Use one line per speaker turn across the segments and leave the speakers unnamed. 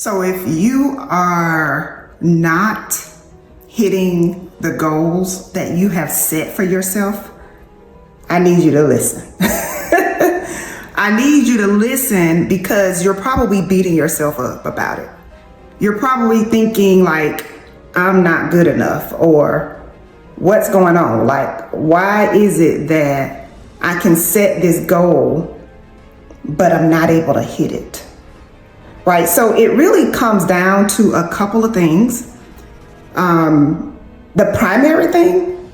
So if you are not hitting the goals that you have set for yourself, I need you to listen. I need you to listen because you're probably beating yourself up about it. You're probably thinking like, I'm not good enough, or what's going on? Like, why is it that I can set this goal, but I'm not able to hit it? Right? So it really comes down to a couple of things. The primary thing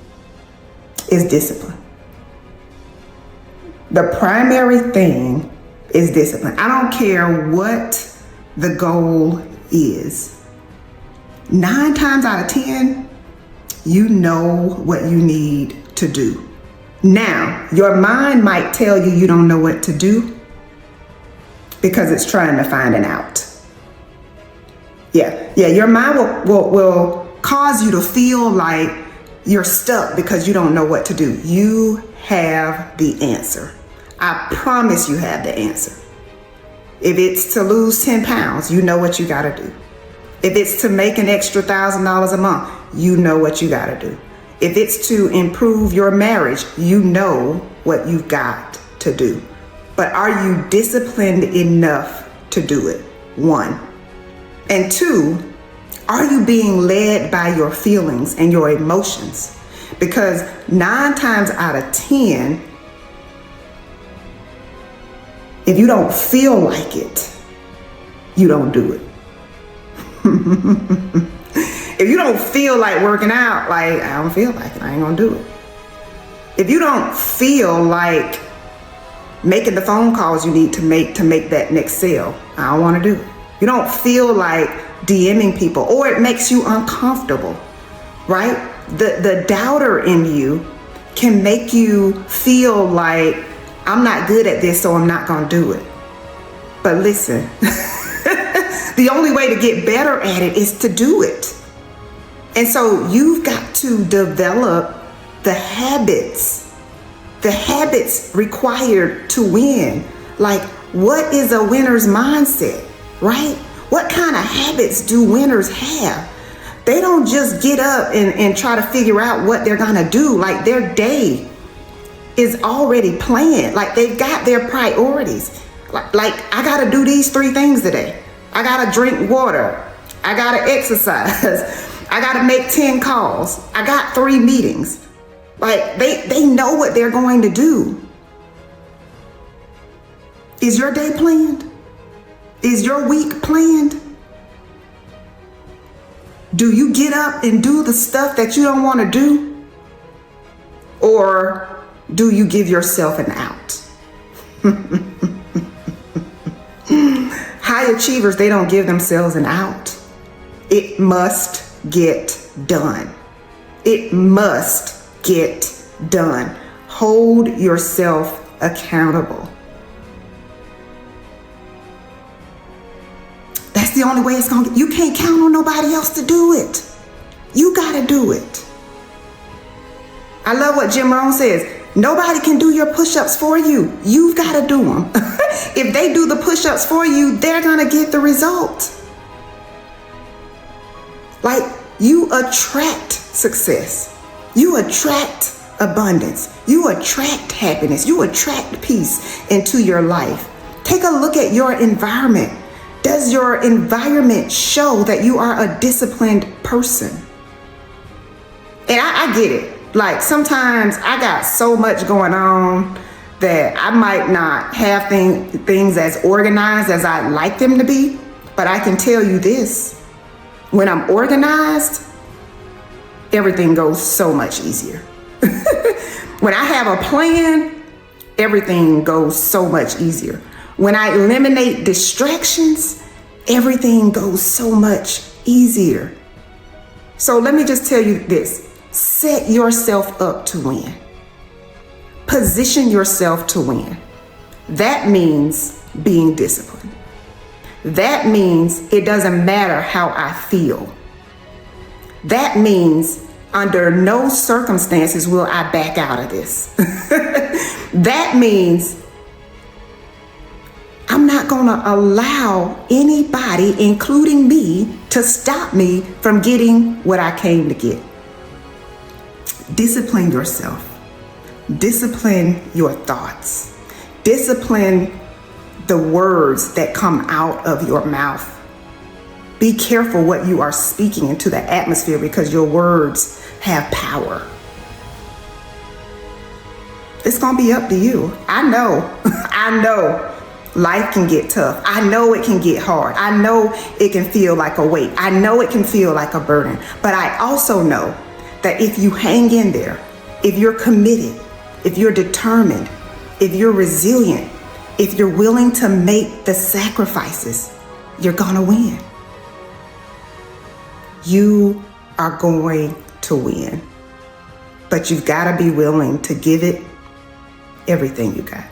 is discipline. The primary thing is discipline. I don't care what the goal is. 9 times out of 10, you know what you need to do. Now, your mind might tell you don't know what to do because it's trying to find an out. Yeah, your mind will cause you to feel like you're stuck because you don't know what to do. You have the answer. I promise you have the answer. If it's to lose 10 pounds, you know what you got to do. If it's to make an extra $1,000 a month, you know what you got to do. If it's to improve your marriage, you know what you've got to do. But are you disciplined enough to do it? 1. And 2, are you being led by your feelings and your emotions? Because 9 times out of 10, if you don't feel like it, you don't do it. If you don't feel like working out, like, I don't feel like it, I ain't gonna do it. If you don't feel like making the phone calls you need to make that next sale, I don't wanna do it. You don't feel like DMing people, or it makes you uncomfortable, right? The doubter in you can make you feel like, I'm not good at this, so I'm not gonna do it. But listen, the only way to get better at it is to do it. And so you've got to develop the habits required to win. Like, what is a winner's mindset, right? What kind of habits do winners have? They don't just get up and try to figure out what they're gonna do. Like, their day is already planned. Like, they've got their priorities. Like, I gotta do these 3 things today. I gotta drink water. I gotta exercise. I gotta make 10 calls. I got 3 meetings. Like, they know what they're going to do. Is your day planned? Is your week planned? Do you get up and do the stuff that you don't want to do? Or do you give yourself an out? High achievers, they don't give themselves an out. It must get done. It must get done. Hold yourself accountable. That's the only way it's gonna get. You can't count on nobody else to do it. You gotta do it. I love what Jim Rohn says. Nobody can do your push-ups for you. You've gotta do them. If they do the push-ups for you, they're gonna get the result. Like, you attract success. You attract abundance. You attract happiness. You attract peace into your life. Take a look at your environment. Does your environment show that you are a disciplined person? And I get it. Like, sometimes I got so much going on that I might not have things as organized as I'd like them to be. But I can tell you this. When I'm organized, everything goes so much easier. When I have a plan, everything goes so much easier. When I eliminate distractions, everything goes so much easier. So let me just tell you this. Set yourself up to win. Position yourself to win. That means being disciplined. That means it doesn't matter how I feel. That means under no circumstances will I back out of this. That means I'm not not going to allow anybody, including me, to stop me from getting what I came to get. Discipline yourself. Discipline your thoughts. Discipline the words that come out of your mouth. Be careful what you are speaking into the atmosphere, because your words have power. It's going to be up to you. I know. I know life can get tough. I know it can get hard. I know it can feel like a weight. I know it can feel like a burden. But I also know that if you hang in there, if you're committed, if you're determined, if you're resilient, if you're willing to make the sacrifices, you're going to win. You are going to win. But you've got to be willing to give it everything you got.